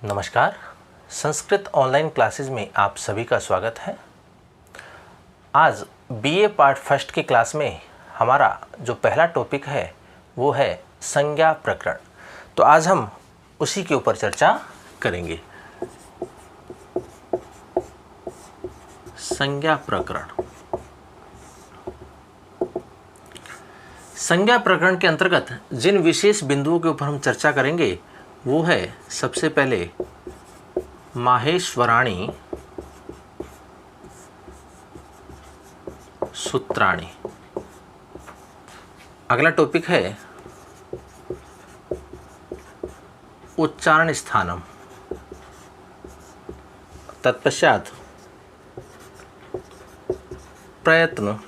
नमस्कार। Sanskrit online classes में आप सभी का स्वागत है। आज बीए पार्ट फर्स्ट की क्लास में हमारा जो पहला टॉपिक है वो है संज्ञा प्रकरण। तो आज हम उसी के ऊपर चर्चा करेंगे। संज्ञा प्रकरण। संज्ञा प्रकरण के अंतर्गत जिन विशेष बिंदुओं के ऊपर हम चर्चा करेंगे वो है सबसे पहले माहेश्वराणि सूत्राणि। अगला टॉपिक है उच्चारण स्थानम। तत्पश्चात प्रयत्न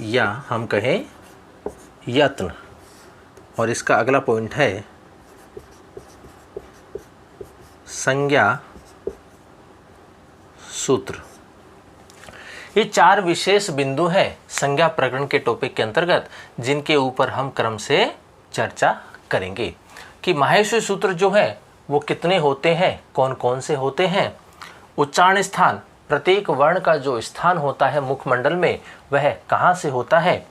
या हम कहें यत्न, और इसका अगला पॉइंट है संज्ञा सूत्र। ये चार विशेष बिंदु हैं संज्ञा प्रकरण के टॉपिक के अंतर्गत जिनके ऊपर हम क्रम से चर्चा करेंगे कि माहेश्वरी सूत्र जो है वो कितने होते हैं, कौन कौन से होते हैं। उच्चारण स्थान, प्रत्येक वर्ण का जो स्थान होता है मुखमंडल में वह कहाँ से होता है।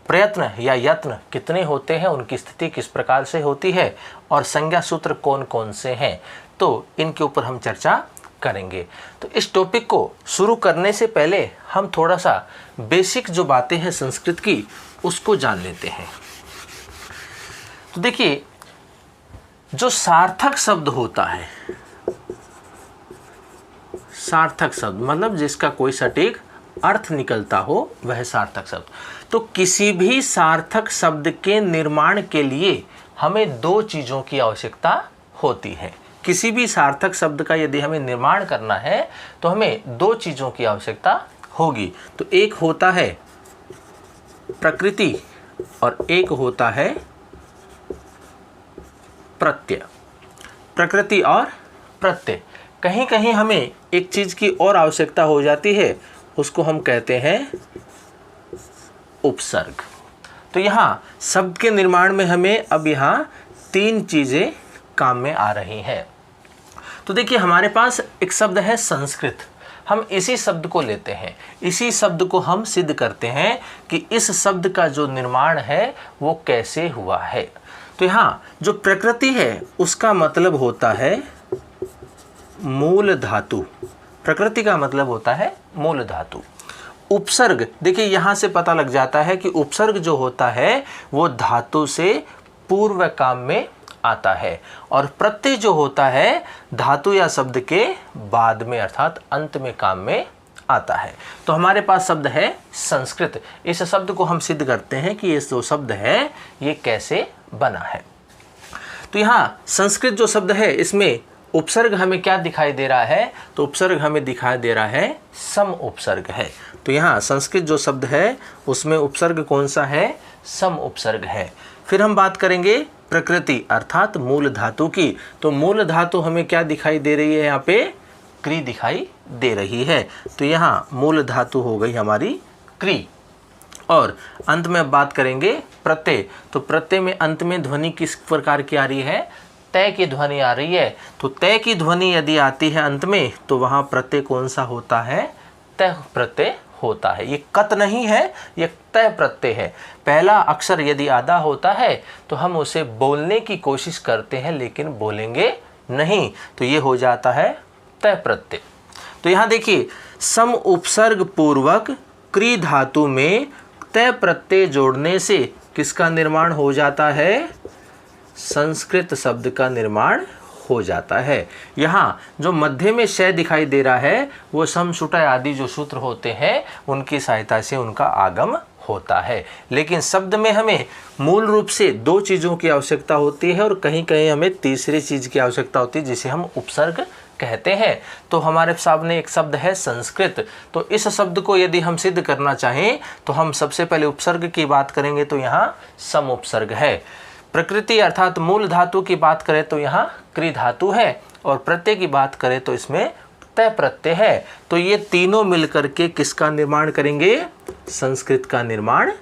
प्रयत्न या यत्न कितने होते हैं, उनकी स्थिति किस प्रकार से होती है, और संज्ञा सूत्र कौन कौन से हैं, तो इनके ऊपर हम चर्चा करेंगे। तो इस टॉपिक को शुरू करने से पहले हम थोड़ा सा बेसिक जो बातें हैं संस्कृत की उसको जान लेते हैं। तो देखिए, जो सार्थक शब्द होता है, सार्थक शब्द मतलब जिसका कोई सटीक अर्थ निकलता हो वह सार्थक शब्द। तो किसी भी सार्थक शब्द के निर्माण के लिए हमें दो चीज़ों की आवश्यकता होती है। किसी भी सार्थक शब्द का यदि हमें निर्माण करना है तो हमें दो चीज़ों की आवश्यकता होगी। तो एक होता है प्रकृति और एक होता है प्रत्यय। प्रकृति और प्रत्यय। कहीं कहीं हमें एक चीज़ की और आवश्यकता हो जाती है, उसको हम कहते हैं उपसर्ग। तो यहाँ शब्द के निर्माण में हमें अब यहाँ तीन चीज़ें काम में आ रही हैं। तो देखिए, हमारे पास एक शब्द है संस्कृत। हम इसी शब्द को लेते हैं, इसी शब्द को हम सिद्ध करते हैं कि इस शब्द का जो निर्माण है वो कैसे हुआ है। तो यहाँ जो प्रकृति है उसका मतलब होता है मूल धातु। प्रकृति का मतलब होता है मूल धातु। उपसर्ग, देखिए यहाँ से पता लग जाता है कि उपसर्ग जो होता है वो धातु से पूर्व काम में आता है, और प्रत्यय जो होता है धातु या शब्द के बाद में अर्थात अंत में काम में आता है। तो हमारे पास शब्द है संस्कृत। इस शब्द को हम सिद्ध करते हैं कि ये जो शब्द है ये कैसे बना है। तो यहाँ संस्कृत जो शब्द है इसमें उपसर्ग हमें क्या दिखाई दे रहा है, तो उपसर्ग हमें दिखाई दे रहा है सम उपसर्ग है। तो यहाँ संस्कृत जो शब्द है उसमें उपसर्ग कौन सा है, सम उपसर्ग है। फिर हम बात करेंगे प्रकृति अर्थात मूल धातु की। तो मूल धातु हमें क्या दिखाई दे रही है, यहाँ पे क्री दिखाई दे रही है। तो यहाँ मूल धातु हो गई हमारी क्री। और अंत में बात करेंगे प्रत्यय। तो प्रत्यय में अंत में ध्वनि किस प्रकार की आ रही है, तय की ध्वनि आ रही है। तो तय की ध्वनि यदि आती है अंत में तो वहाँ प्रत्यय कौन सा होता है, तय प्रत्यय होता है। ये कत नहीं है, ये तय प्रत्यय है। पहला अक्षर यदि आधा होता है तो हम उसे बोलने की कोशिश करते हैं लेकिन बोलेंगे नहीं, तो ये हो जाता है तय प्रत्यय। तो यहाँ देखिए, सम उपसर्ग पूर्वक क्री धातु में तय प्रत्यय जोड़ने से किसका निर्माण हो जाता है, संस्कृत शब्द का निर्माण हो जाता है। यहाँ जो मध्य में शय दिखाई दे रहा है वो सम सुटय आदि जो सूत्र होते हैं उनकी सहायता से उनका आगम होता है। लेकिन शब्द में हमें मूल रूप से दो चीज़ों की आवश्यकता होती है और कहीं कहीं हमें तीसरी चीज़ की आवश्यकता होती है जिसे हम उपसर्ग कहते हैं। तो हमारे सामने एक शब्द है संस्कृत। तो इस शब्द को यदि हम सिद्ध करना चाहें तो हम सबसे पहले उपसर्ग की बात करेंगे, तो यहाँ सम उपसर्ग है। प्रकृति अर्थात मूल धातु की बात करें तो यहाँ क्री धातु है, और प्रत्यय की बात करें तो इसमें तय प्रत्यय है। तो ये तीनों मिलकर के किसका निर्माण करेंगे, संस्कृत का निर्माण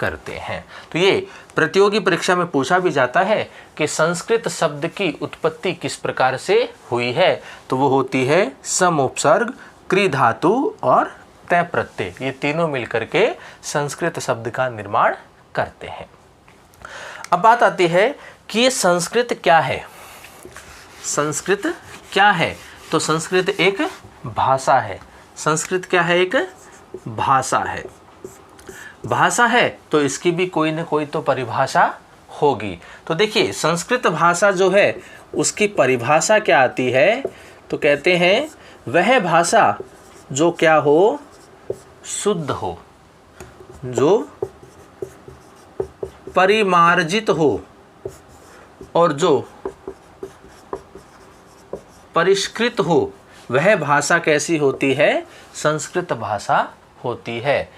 करते हैं। तो ये प्रतियोगी परीक्षा में पूछा भी जाता है कि संस्कृत शब्द की उत्पत्ति किस प्रकार से हुई है। तो वो होती है सम उपसर्ग, क्री धातु और तय प्रत्यय, ये तीनों मिलकर के संस्कृत शब्द का निर्माण करते हैं। अब बात आती है कि ये संस्कृत क्या है। संस्कृत क्या है? तो संस्कृत एक भाषा है। संस्कृत क्या है? एक भाषा है। भाषा है तो इसकी भी कोई न कोई तो परिभाषा होगी। तो देखिए संस्कृत भाषा जो है उसकी परिभाषा क्या आती है? तो कहते हैं वह भाषा जो क्या हो? शुद्ध हो, जो परिमार्जित हो और जो परिष्कृत हो, वह भाषा कैसी होती है? संस्कृत भाषा होती है।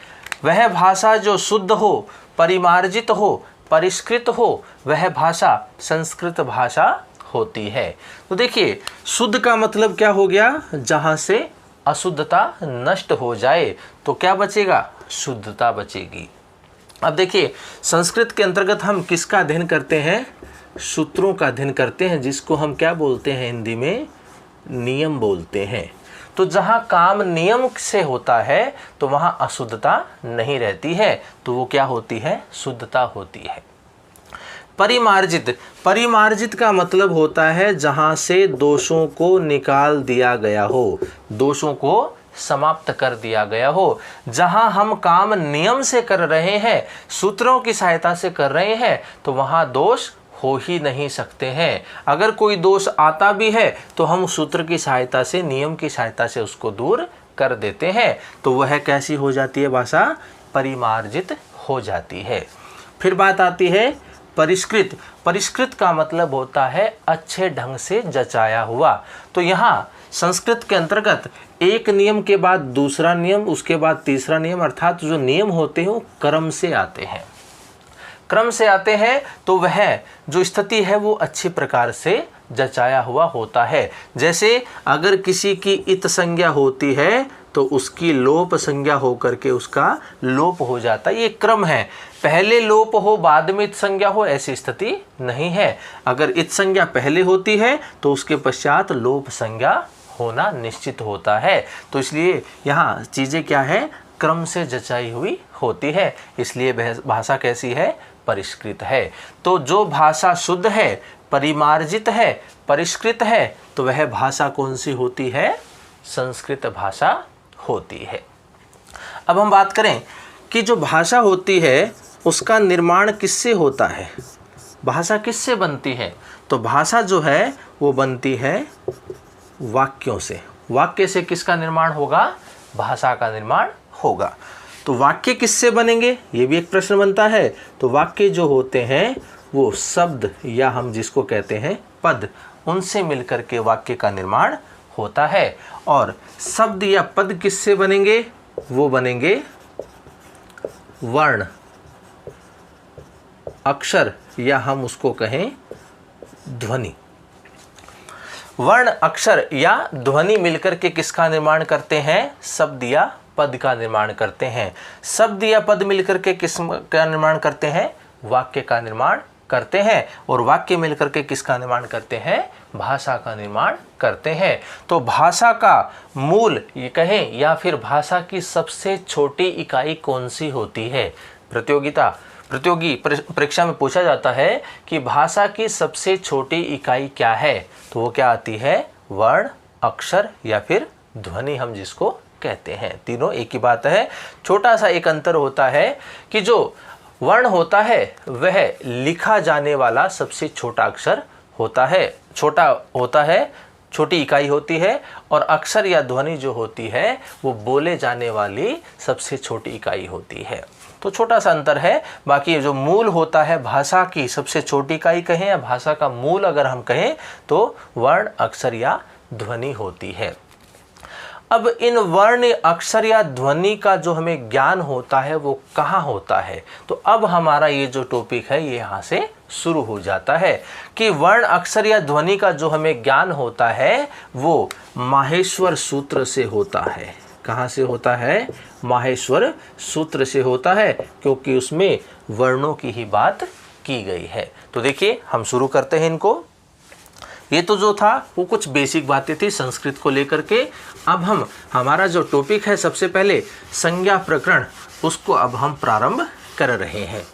वह भाषा जो शुद्ध हो, परिमार्जित हो, परिष्कृत हो, वह भाषा संस्कृत भाषा होती है। तो देखिए शुद्ध का मतलब क्या हो गया? जहाँ से अशुद्धता नष्ट हो जाए तो क्या बचेगा? शुद्धता बचेगी। अब देखिए संस्कृत के अंतर्गत हम किसका अध्ययन करते हैं? सूत्रों का अध्ययन करते हैं, जिसको हम क्या बोलते हैं हिंदी में? नियम बोलते हैं। तो जहाँ काम नियम से होता है तो वहाँ अशुद्धता नहीं रहती है, तो वो क्या होती है? शुद्धता होती है। परिमार्जित, परिमार्जित का मतलब होता है जहाँ से दोषों को निकाल दिया गया हो, दोषों को समाप्त कर दिया गया हो। जहाँ हम काम नियम से कर रहे हैं, सूत्रों की सहायता से कर रहे हैं, तो वहाँ दोष हो ही नहीं सकते हैं। अगर कोई दोष आता भी है तो हम सूत्र की सहायता से, नियम की सहायता से उसको दूर कर देते हैं। तो वह कैसी हो जाती है? भाषा परिमार्जित हो जाती है। फिर बात आती है परिष्कृत। परिष्कृत का मतलब होता है अच्छे ढंग से जचाया हुआ। तो यहाँ संस्कृत के अंतर्गत एक नियम के बाद दूसरा नियम, उसके बाद तीसरा नियम, अर्थात जो नियम होते हैं वो क्रम से आते हैं। क्रम से आते हैं तो वह जो स्थिति है वो अच्छी प्रकार से जचाया हुआ होता है। जैसे अगर किसी की इत संज्ञा होती है तो उसकी लोप संज्ञा होकर के उसका लोप हो जाता है। ये क्रम है, पहले लोप हो बाद में इत संज्ञा हो, ऐसी स्थिति नहीं है। अगर इत संज्ञा पहले होती है तो उसके पश्चात लोप संज्ञा होना निश्चित होता है। तो इसलिए यहाँ चीज़ें क्या है? क्रम से जचाई हुई होती है, इसलिए भाषा कैसी है? परिष्कृत है। तो जो भाषा शुद्ध है, परिमार्जित है, परिष्कृत है, तो वह भाषा कौन सी होती है? संस्कृत भाषा होती है। अब हम बात करें कि जो भाषा होती है उसका निर्माण किससे होता है? भाषा किससे बनती है? तो भाषा जो है वो बनती है वाक्यों से। वाक्य से किसका निर्माण होगा? भाषा का निर्माण होगा। तो वाक्य किससे बनेंगे? ये भी एक प्रश्न बनता है। तो वाक्य जो होते हैं वो शब्द या हम जिसको कहते हैं पद, उनसे मिलकर के वाक्य का निर्माण होता है। और शब्द या पद किससे बनेंगे? वो बनेंगे वर्ण, अक्षर या हम उसको कहें ध्वनि। वर्ण, अक्षर या ध्वनि मिलकर के किसका निर्माण करते हैं? शब्द या पद का निर्माण करते हैं। शब्द या पद मिलकर के किस का निर्माण करते हैं? वाक्य का निर्माण करते हैं। और वाक्य मिलकर के किसका निर्माण करते हैं? भाषा का निर्माण करते हैं। तो भाषा का मूल ये कहें या फिर भाषा की सबसे छोटी इकाई कौन सी होती है? प्रतियोगी परीक्षा में पूछा जाता है कि भाषा की सबसे छोटी इकाई क्या है? तो वो क्या आती है? वर्ण, अक्षर या फिर ध्वनि हम जिसको कहते हैं। तीनों एक ही बात है। छोटा सा एक अंतर होता है कि जो वर्ण होता है वह लिखा जाने वाला सबसे छोटा अक्षर होता है, छोटा होता है, छोटी इकाई होती है। और अक्षर या ध्वनि जो होती है वो बोले जाने वाली सबसे छोटी इकाई होती है। तो छोटा सा अंतर है। बाकी जो मूल होता है भाषा की सबसे छोटी इकाई कहें या भाषा का मूल अगर हम कहें तो वर्ण, अक्षर या ध्वनि होती है। अब इन वर्ण, अक्षर या ध्वनि का जो हमें ज्ञान होता है वो कहाँ होता है? तो अब हमारा ये जो टॉपिक है ये यहाँ से शुरू हो जाता है कि वर्ण, अक्षर या ध्वनि का जो हमें ज्ञान होता है वो माहेश्वर सूत्र से होता है। कहाँ से होता है? माहेश्वर सूत्र से होता है, क्योंकि उसमें वर्णों की ही बात की गई है। तो देखिए हम शुरू करते हैं इनको। ये तो जो था वो कुछ बेसिक बातें थी संस्कृत को लेकर के। अब हम हमारा जो टॉपिक है सबसे पहले संज्ञा प्रकरण, उसको अब हम प्रारंभ कर रहे हैं।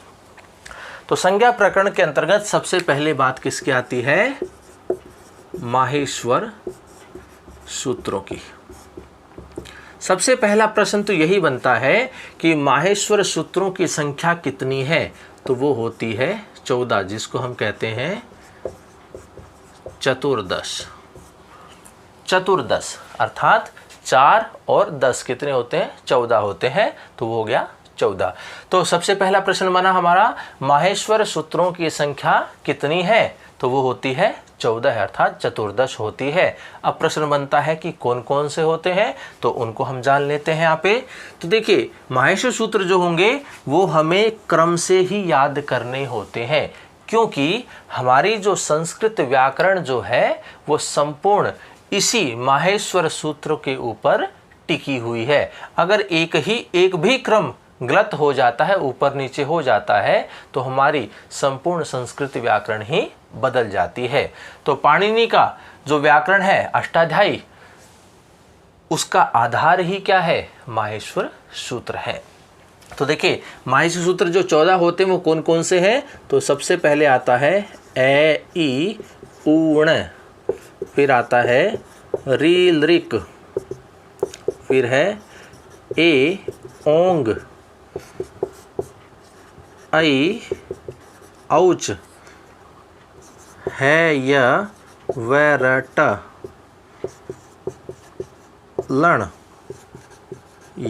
तो संज्ञा प्रकरण के अंतर्गत सबसे पहले बात किसकी आती है? माहेश्वर सूत्रों की। सबसे पहला प्रश्न तो यही बनता है कि माहेश्वर सूत्रों की संख्या कितनी है? तो वो होती है 14, जिसको हम कहते हैं चतुर्दश। चतुर्दश अर्थात 4 और 10 कितने होते हैं? 14 होते हैं, तो वो हो गया 14। तो सबसे पहला प्रश्न बना हमारा माहेश्वर सूत्रों की संख्या कितनी है? तो वो होती है 14 अर्थात चतुर्दश होती है। अब प्रश्न बनता है कि कौन कौन से होते हैं, तो उनको हम जान लेते हैं यहाँ पे। तो देखिए माहेश्वर सूत्र जो होंगे वो हमें क्रम से ही याद करने होते हैं, क्योंकि हमारी जो संस्कृत व्याकरण जो है वो संपूर्ण इसी माहेश्वर सूत्र के ऊपर टिकी हुई है। अगर एक भी क्रम गलत हो जाता है, ऊपर नीचे हो जाता है, तो हमारी संपूर्ण संस्कृत व्याकरण ही बदल जाती है। तो पाणिनि का जो व्याकरण है अष्टाध्यायी, उसका आधार ही क्या है? माहेश्वर सूत्र है। तो देखिए माहेश्वर सूत्र जो 14 होते हैं वो कौन कौन से हैं? तो सबसे पहले आता है ए ई ऊण, फिर आता है री लृक, फिर है ए ओंग, ऐ औच, है य वैरट, लण,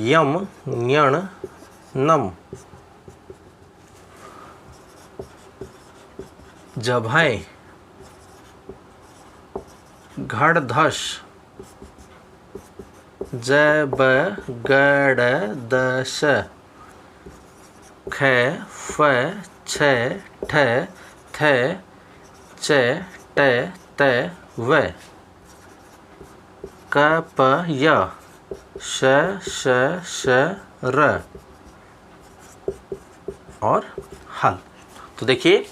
यम ञण नम, जभय, घड़धस, जब गड़ दश, ख फ छ ठ थ च ट त व, क प य श श श र और हल। तो देखिए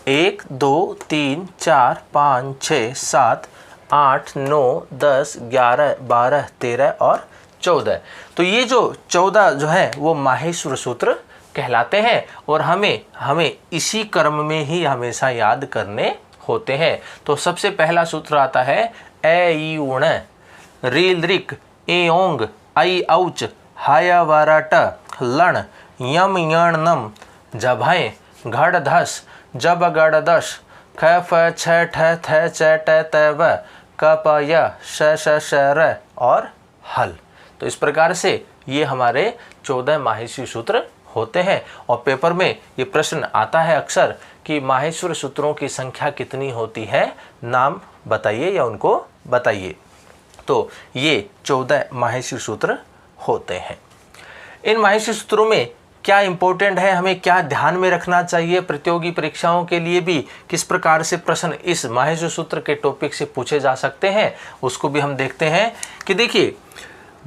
1 2 3 4 5 6 7 8 9 10 11 12 13 और 14। तो ये जो 14 जो है वो माहेश्वर सूत्र कहलाते हैं और हमें इसी क्रम में ही हमेशा याद करने होते हैं। तो सबसे पहला सूत्र आता है ए ई ऊण, री लृक, ए ओंग, ऐ औच, हाय वराट, लण, यम यण नम, जभय, घड़ धस, जब गड़ दश, ख फ छ ठ थ च ट त व, क प य श श श र और हल। तो इस प्रकार से ये हमारे 14 माहेश्वर सूत्र होते हैं। और पेपर में ये प्रश्न आता है अक्सर कि माहेश्वर सूत्रों की संख्या कितनी होती है, नाम बताइए या उनको बताइए। तो ये 14 माहेश्वर सूत्र होते हैं। इन माहेश्वर सूत्रों में क्या इंपॉर्टेंट है, हमें क्या ध्यान में रखना चाहिए, प्रतियोगी परीक्षाओं के लिए भी किस प्रकार से प्रश्न इस माहेश्वर सूत्र के टॉपिक से पूछे जा सकते हैं, उसको भी हम देखते हैं। कि देखिए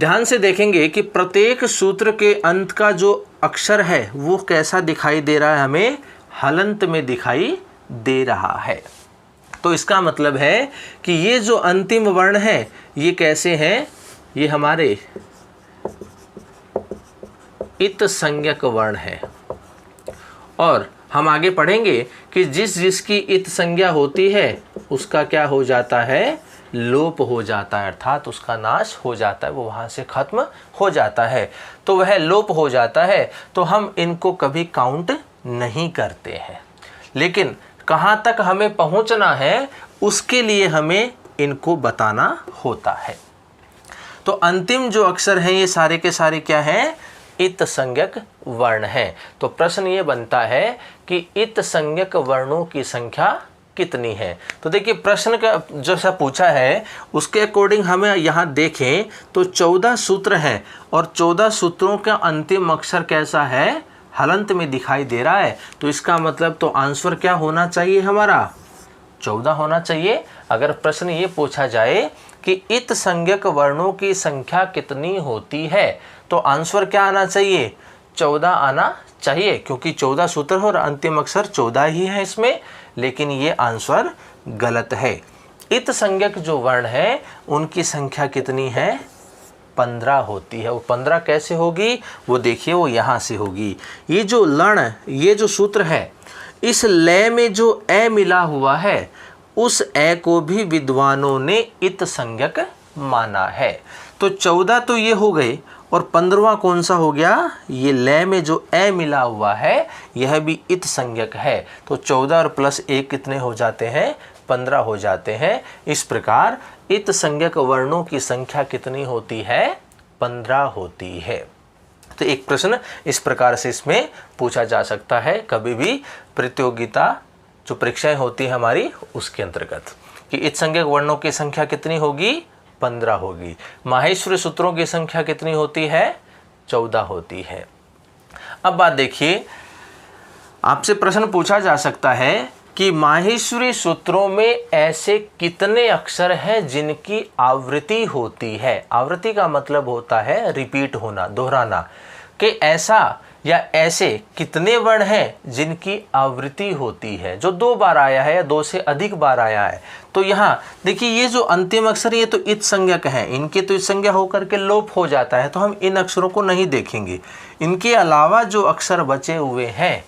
ध्यान से देखेंगे कि प्रत्येक सूत्र के अंत का जो अक्षर है वो कैसा दिखाई दे रहा है, हमें हलंत में दिखाई दे रहा है। तो इसका मतलब है कि ये जो अंतिम वर्ण है ये कैसे हैं? ये हमारे इत संज्ञक वर्ण है। और हम आगे पढ़ेंगे कि जिसकी इत संज्ञा होती है उसका क्या हो जाता है? लोप हो जाता है, अर्थात उसका नाश हो जाता है, वो वहाँ से खत्म हो जाता है। तो वह लोप हो जाता है, तो हम इनको कभी काउंट नहीं करते हैं। लेकिन कहाँ तक हमें पहुँचना है उसके लिए हमें इनको बताना होता है। तो अंतिम जो अक्षर हैं ये सारे के सारे क्या हैं? इत संज्ञक वर्ण है। तो प्रश्न ये बनता है कि इत संज्ञक वर्णों की संख्या कितनी है। तो देखिए प्रश्न का जैसा पूछा है उसके अकॉर्डिंग हमें यहाँ देखें तो 14 सूत्र हैं और 14 सूत्रों का अंतिम अक्षर कैसा है? हलंत में दिखाई दे रहा है। तो इसका मतलब तो आंसर क्या होना चाहिए? हमारा 14 होना चाहिए। अगर प्रश्न ये पूछा जाए कि इत संज्ञक वर्णों की संख्या कितनी होती है तो आंसर क्या आना चाहिए? 14 आना चाहिए, क्योंकि 14 सूत्र और अंतिम अक्षर 14 ही है इसमें, लेकिन ये आंसर गलत है। इत संज्ञक जो वर्ण है उनकी संख्या कितनी है? 15 होती है। वो 15 कैसे होगी वो देखिए, वो यहाँ से होगी। ये जो लण, ये जो सूत्र है, इस लय में जो ए मिला हुआ है उस ए को भी विद्वानों ने इत संज्ञक माना है। तो 14 तो ये हो गए, और 15वां कौन सा हो गया? ये लय में जो ए मिला हुआ है यह भी इत संज्ञक है। तो 14 और प्लस 1 कितने हो जाते हैं? 15 हो जाते हैं। इस प्रकार इत संज्ञक वर्णों की संख्या कितनी होती है? 15 होती है। तो एक प्रश्न इस प्रकार से इसमें पूछा जा सकता है कभी भी प्रतियोगिता जो परीक्षाएं होती है हमारी उसके अंतर्गत, कि इत संज्ञक वर्णों की संख्या कितनी होगी? 15 होगी। माहेश्वरी सूत्रों की संख्या कितनी होती है? 14 होती है। अब बात देखिए, आपसे प्रश्न पूछा जा सकता है कि माहेश्वरी सूत्रों में ऐसे कितने अक्षर हैं जिनकी आवृत्ति होती है? आवृत्ति का मतलब होता है रिपीट होना, दोहराना, कि ऐसा या ऐसे कितने वर्ण हैं जिनकी आवृत्ति होती है, जो 2 बार आया है या 2 से अधिक बार आया है। तो यहाँ देखिए, ये जो अंतिम अक्षर ये तो इत संज्ञक है, इनके तो इत संज्ञा होकर के लोप हो जाता है, तो हम इन अक्षरों को नहीं देखेंगे। इनके अलावा जो अक्षर बचे हुए हैं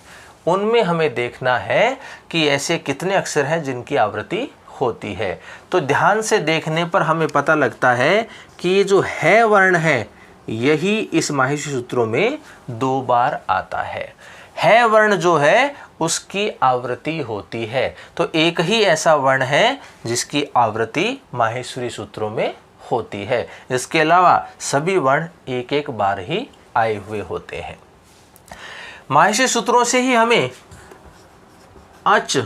उनमें हमें देखना है कि ऐसे कितने अक्षर हैं जिनकी आवृत्ति होती है। तो ध्यान से देखने पर हमें पता लगता है कि ये जो है वर्ण है यही इस माहेश्वरी सूत्रों में 2 बार आता है वर्ण जो है उसकी आवृत्ति होती है। तो एक ही ऐसा वर्ण है जिसकी आवृत्ति माहेश्वरी सूत्रों में होती है। इसके अलावा सभी वर्ण एक एक बार ही आए हुए होते हैं। माहेश्वरी सूत्रों से ही हमें अच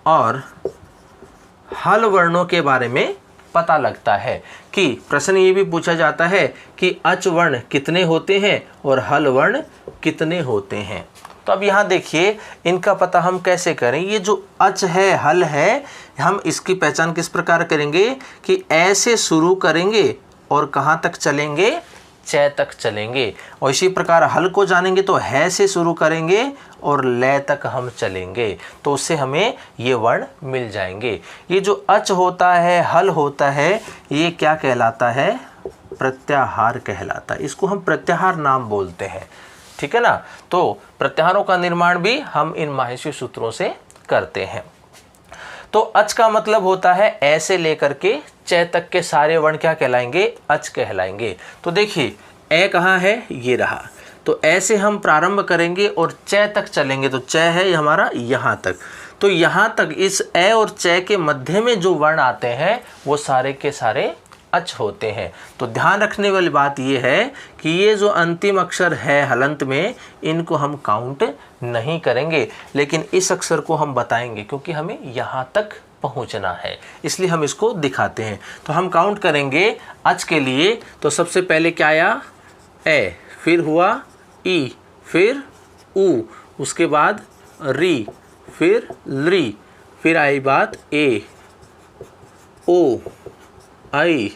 और हल वर्णों के बारे में पता लगता है, कि प्रश्न ये भी पूछा जाता है कि अच वर्ण कितने होते हैं और हल वर्ण कितने होते हैं। तो अब यहाँ देखिए, इनका पता हम कैसे करें? ये जो अच है, हल है, हम इसकी पहचान किस प्रकार करेंगे कि ऐसे शुरू करेंगे और कहाँ तक चलेंगे? च तक चलेंगे। और इसी प्रकार हल को जानेंगे तो है से शुरू करेंगे और लय तक हम चलेंगे, तो उससे हमें ये वर्ण मिल जाएंगे। ये जो अच होता है, हल होता है, ये क्या कहलाता है? प्रत्याहार कहलाता है। इसको हम प्रत्याहार नाम बोलते हैं, ठीक है ना। तो प्रत्याहारों का निर्माण भी हम इन माहेश्वरी सूत्रों से करते हैं। तो अच का मतलब होता है ऐसे लेकर के च तक के सारे वर्ण क्या कहलाएंगे? अच कहलाएंगे। तो देखिए, ए कहाँ है? ये रहा। तो ऐसे हम प्रारंभ करेंगे और च तक चलेंगे, तो च है हमारा यहाँ तक। तो यहाँ तक इस ए और च के मध्य में जो वर्ण आते हैं वो सारे के सारे अच होते हैं। तो ध्यान रखने वाली बात ये है कि ये जो अंतिम अक्षर है हलंत में, इनको हम काउंट नहीं करेंगे, लेकिन इस अक्षर को हम बताएंगे क्योंकि हमें यहाँ तक पहुँचना है, इसलिए हम इसको दिखाते हैं। तो हम काउंट करेंगे अच के लिए। तो सबसे पहले क्या आया? ए, फिर हुआ ई, फिर ऊ, उसके बाद री, फिर ली, फिर आई बात ए, ओ, आई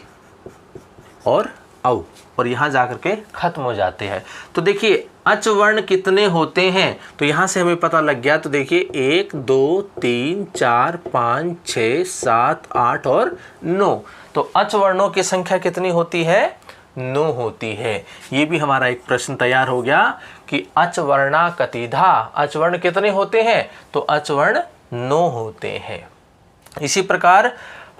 और औ, और यहाँ जाकर के खत्म हो जाते हैं। तो देखिए अच वर्ण कितने होते हैं, तो यहाँ से हमें पता लग गया। तो देखिए 1 2 3 4 5 6 7 8 और 9। तो अच वर्णों की संख्या कितनी होती है? 9 होती है। ये भी हमारा एक प्रश्न तैयार हो गया कि अच वर्णा कतिधा, अच वर्ण कितने होते हैं? तो अच वर्ण 9 होते हैं। इसी प्रकार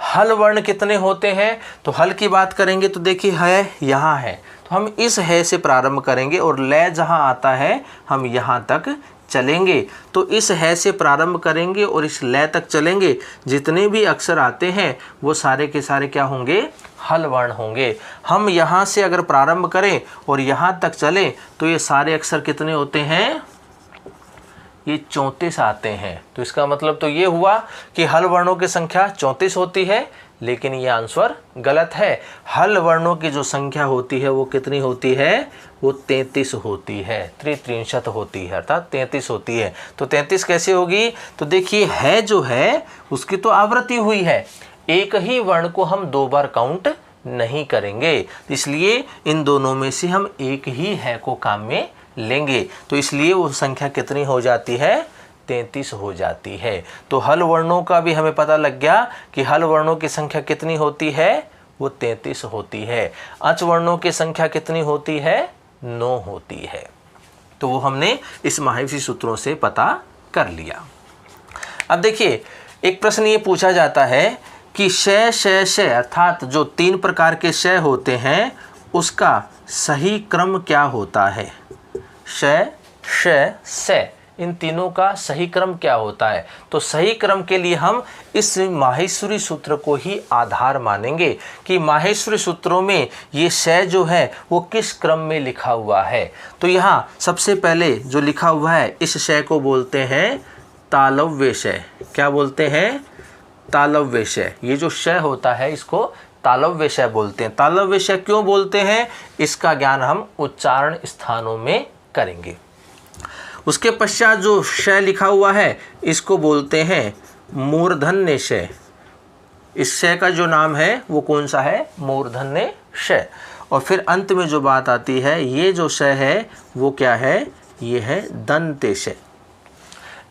हल वर्ण कितने होते हैं? तो हल की बात करेंगे तो देखिए है यहाँ है, तो हम इस है से प्रारंभ करेंगे और लय जहाँ आता है हम यहाँ तक चलेंगे। तो इस है से प्रारंभ करेंगे और इस लय तक चलेंगे। जितने भी अक्षर आते हैं वो सारे के सारे क्या होंगे? हल वर्ण होंगे। हम यहाँ से अगर प्रारंभ करें और यहाँ तक चलें तो ये सारे अक्षर कितने होते हैं? ये 34 आते हैं। तो इसका मतलब तो ये हुआ कि हल वर्णों की संख्या 34 होती है, लेकिन ये आंसर गलत है। हल वर्णों की जो संख्या होती है वो कितनी होती है? वो 33 होती है, त्रित्रिंशत होती है, अर्थात 33 होती है। तो 33 कैसे होगी? तो देखिए है जो है उसकी तो आवृत्ति हुई है, एक ही वर्ण को हम 2 बार काउंट नहीं करेंगे, इसलिए इन दोनों में से हम एक ही है को काम में लेंगे तो इसलिए वो संख्या कितनी हो जाती है, 33 हो जाती है। तो हल वर्णों का भी हमें पता लग गया कि हल वर्णों की संख्या कितनी होती है, वो 33 होती है। अच वर्णों की संख्या कितनी होती है, 9 होती है। तो वो हमने इस माहेश्वरी सूत्रों से पता कर लिया। अब देखिए एक प्रश्न ये पूछा जाता है कि शय शय शय अर्थात जो 3 प्रकार के शय होते हैं उसका सही क्रम क्या होता है। शय शय शय इन तीनों का सही क्रम क्या होता है। तो सही क्रम के लिए हम इस माहेश्वरी सूत्र को ही आधार मानेंगे कि माहेश्वरी सूत्रों में ये शय जो है वो किस क्रम में लिखा हुआ है। तो यहाँ सबसे पहले जो लिखा हुआ है इस शय को बोलते हैं तालव्य शय। क्या बोलते हैं, तालव्य शय। ये जो शय होता है इसको तालव्य शय बोलते हैं। तालव्य शय क्यों बोलते हैं, इसका ज्ञान हम उच्चारण स्थानों में करेंगे। उसके पश्चात जो शय लिखा हुआ है इसको बोलते हैं मूर्धन्य शय। इस शय का जो नाम है वो कौन सा है, मूर्धन्य शय। और फिर अंत में जो बात आती है ये जो शय है वो क्या है, ये है दंत्य शय।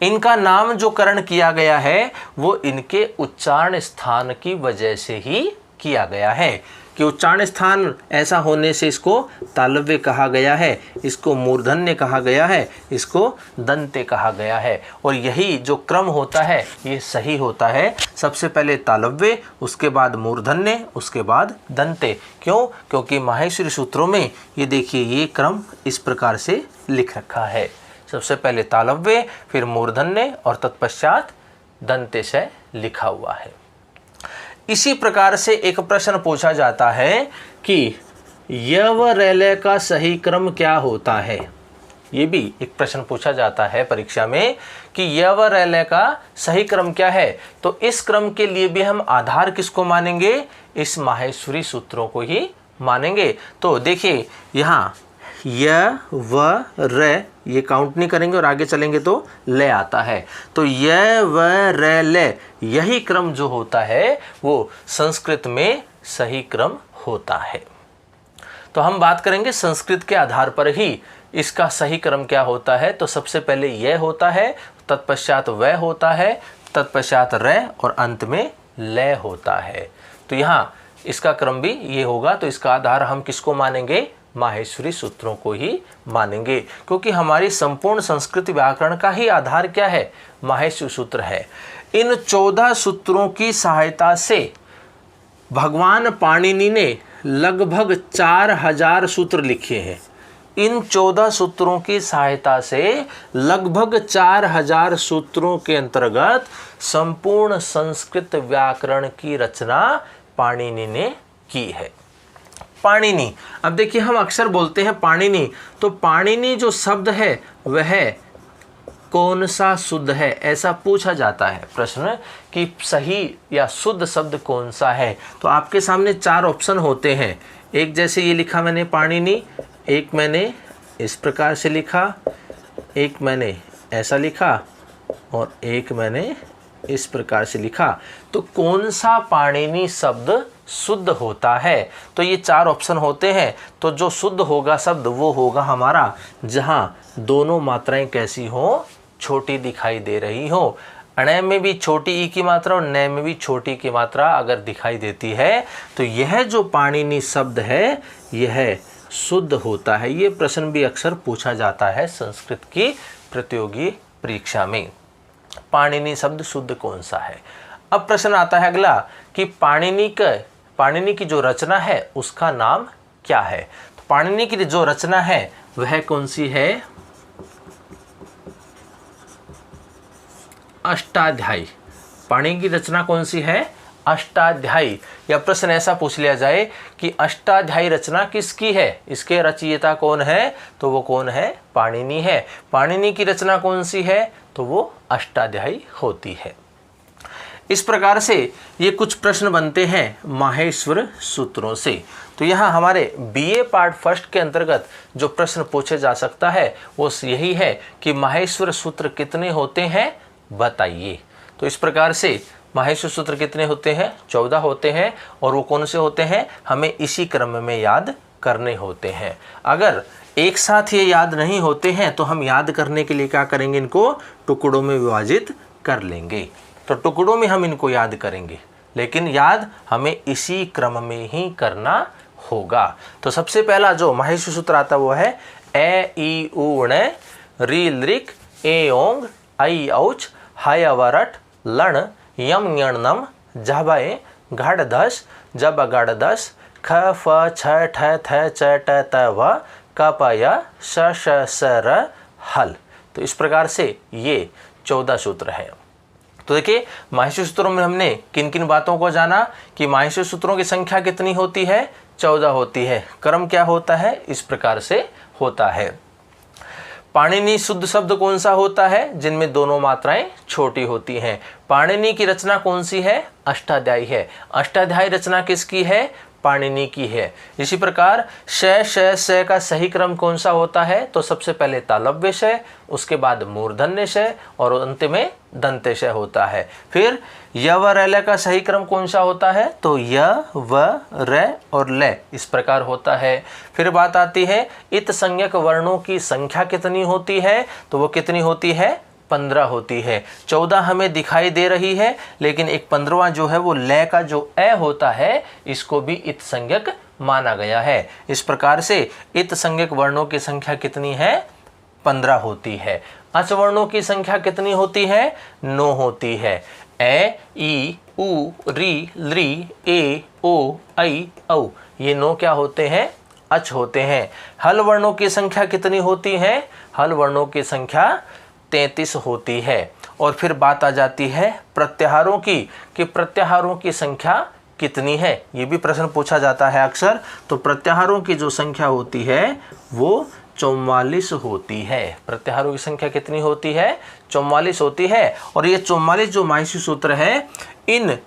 इनका नाम जो करण किया गया है वो इनके उच्चारण स्थान की वजह से ही किया गया है कि उच्चारण स्थान ऐसा होने से इसको तालव्य कहा गया है, इसको मूर्धन्य कहा गया है, इसको दंत्य कहा गया है। और यही जो क्रम होता है ये सही होता है। सबसे पहले तालव्य, उसके बाद मूर्धन्य, उसके बाद दंत्य। क्यों, क्योंकि माहेश्वरी सूत्रों में ये देखिए ये क्रम इस प्रकार से लिख रखा है। सबसे पहले तालव्य, फिर मूर्धन्य और तत्पश्चात दंत्य शय लिखा हुआ है। इसी प्रकार से एक प्रश्न पूछा जाता है कि य व रैलय का सही क्रम क्या होता है। ये भी एक प्रश्न पूछा जाता है परीक्षा में कि य व रैलय का सही क्रम क्या है। तो इस क्रम के लिए भी हम आधार किसको मानेंगे, इस माहेश्वरी सूत्रों को ही मानेंगे। तो देखिए यहाँ य व र ये काउंट नहीं करेंगे और आगे चलेंगे तो ले आता है। तो य व र ले यही क्रम जो होता है वो संस्कृत में सही क्रम होता है। तो हम बात करेंगे संस्कृत के आधार पर ही इसका सही क्रम क्या होता है। तो सबसे पहले य होता है, तत्पश्चात व होता है, तत्पश्चात र और अंत में ले होता है। तो यहाँ इसका क्रम भी ये होगा। तो इसका आधार हम किसको मानेंगे, माहेश्वरी सूत्रों को ही मानेंगे, क्योंकि हमारी संपूर्ण संस्कृत व्याकरण का ही आधार क्या है, माहेश्वरी सूत्र है। इन 14 सूत्रों की सहायता से भगवान पाणिनि ने लगभग 4000 सूत्र लिखे हैं। इन 14 सूत्रों की सहायता से लगभग 4000 सूत्रों के अंतर्गत संपूर्ण संस्कृत व्याकरण की रचना पाणिनि ने की है। पाणिनि, अब देखिए हम अक्सर बोलते हैं पाणिनि, तो पाणिनि जो शब्द है वह कौन सा शुद्ध है, ऐसा पूछा जाता है प्रश्न कि सही या शुद्ध शब्द कौन सा है। तो आपके सामने 4 ऑप्शन होते हैं। एक जैसे ये लिखा मैंने पाणिनि, एक मैंने इस प्रकार से लिखा, एक मैंने ऐसा लिखा और एक मैंने इस प्रकार से लिखा। तो कौन सा पाणिनि शब्द शुद्ध होता है। तो ये 4 ऑप्शन होते हैं। तो जो शुद्ध होगा शब्द वो होगा हमारा जहाँ दोनों मात्राएं कैसी हो, छोटी दिखाई दे रही हो। अणय में भी छोटी ई की मात्रा और नय में भी छोटी की मात्रा अगर दिखाई देती है तो यह जो पाणिनि शब्द है यह शुद्ध होता है। ये प्रश्न भी अक्सर पूछा जाता है संस्कृत की प्रतियोगी परीक्षा में, पाणिनि शब्द शुद्ध कौन सा है। अब प्रश्न आता है अगला कि पाणिनि की जो रचना है उसका नाम क्या है। तो पाणिनि की जो रचना है वह कौन सी है, अष्टाध्यायी। पाणिनि की रचना कौन सी है, अष्टाध्यायी। या प्रश्न ऐसा पूछ लिया जाए कि अष्टाध्यायी रचना किसकी है, इसके रचयिता कौन है, तो वो कौन है, पाणिनि है। पाणिनि की रचना कौन सी है, तो वो अष्टाध्यायी होती है। इस प्रकार से ये कुछ प्रश्न बनते हैं माहेश्वर सूत्रों से। तो यहाँ हमारे बीए पार्ट फर्स्ट के अंतर्गत जो प्रश्न पूछे जा सकता है वो यही है कि माहेश्वर सूत्र कितने होते हैं बताइए। तो इस प्रकार से माहेश्वर सूत्र कितने होते हैं, 14 होते हैं। और वो कौन से होते हैं, हमें इसी क्रम में याद करने होते हैं। अगर एक साथ ये याद नहीं होते हैं तो हम याद करने के लिए क्या करेंगे, इनको टुकड़ों में विभाजित कर लेंगे। तो टुकड़ों में हम इनको याद करेंगे, लेकिन याद हमें इसी क्रम में ही करना होगा। तो सबसे पहला जो माहेश्वरी सूत्र आता है वो है ए ई उ ण री लृक ए ओंग आई औच हाय अवरट लण यम ञण नम झाबाए घाड़ दस जब अगाड़ दस ख फ छ ठ थ च ट त व क प य श श स र हल। तो इस प्रकार से ये 14 सूत्र है। तो देखिए माहेश्वरी सूत्रों में हमने किन किन बातों को जाना कि माहेश्वरी सूत्रों की संख्या कितनी होती है, 14 होती है। क्रम क्या होता है, इस प्रकार से होता है। पाणिनि शुद्ध शब्द कौन सा होता है, जिनमें दोनों मात्राएं छोटी होती हैं। पाणिनि की रचना कौन सी है, अष्टाध्यायी है। अष्टाध्यायी रचना किसकी है, पाणिनि की है। इसी प्रकार श श स का सही क्रम कौन सा होता है, तो सबसे पहले तालव्य श, उसके बाद मूर्धन्य श और अंत में दंत्य श होता है। फिर य व र ल का सही क्रम कौन सा होता है, तो य व र और ल इस प्रकार होता है। फिर बात आती है इत संज्ञक वर्णों की संख्या कितनी होती है, तो वो कितनी होती है, 15 होती है। 14 हमें दिखाई दे रही है, लेकिन एक 15वां जो है वो ल का जो ए होता है, इसको भी इत संज्ञक माना गया है। इस प्रकार से इत संज्ञक वर्णों की संख्या कितनी है, 15 होती है। अच वर्णों की संख्या कितनी होती है, 9 होती है। ए ई उ री लृ ए ओ ऐ औ ये 9 क्या होते हैं, अच होते हैं। हल वर्णों की संख्या कितनी होती है, हल वर्णों की संख्या 33 होती है। और फिर बात आ जाती है प्रत्याहारों की कि प्रत्याहारों की संख्या कितनी है, ये भी प्रश्न पूछा जाता है अक्सर। तो प्रत्याहारों की जो संख्या होती है वो 44 होती है। प्रत्याहारों की संख्या कितनी होती है, 44 होती है। और ये 44 जो माहेश्वरी सूत्र है, इन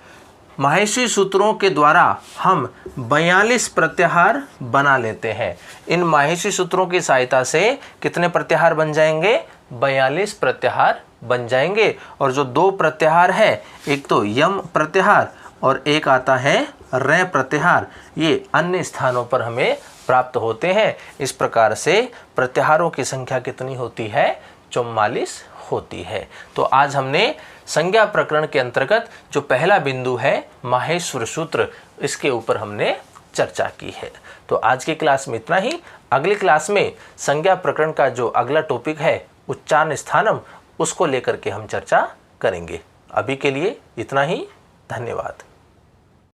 माहेश्वरी सूत्रों के द्वारा हम 42 प्रत्याहार बना लेते हैं। इन माहेश्वरी सूत्रों की सहायता से कितने प्रत्याहार बन जाएंगे, 42 प्रत्याहार बन जाएंगे। और जो 2 प्रत्याहार है, एक तो यम प्रत्याहार और एक आता है र प्रत्याहार, ये अन्य स्थानों पर हमें प्राप्त होते हैं। इस प्रकार से प्रत्याहारों की संख्या कितनी होती है, 44 होती है। तो आज हमने संज्ञा प्रकरण के अंतर्गत जो पहला बिंदु है माहेश्वर सूत्र, इसके ऊपर हमने चर्चा की है। तो आज की क्लास में इतना ही। अगली क्लास में संज्ञा प्रकरण का जो अगला टॉपिक है उच्चारण स्थानम, उसको लेकर के हम चर्चा करेंगे। अभी के लिए इतना ही। धन्यवाद।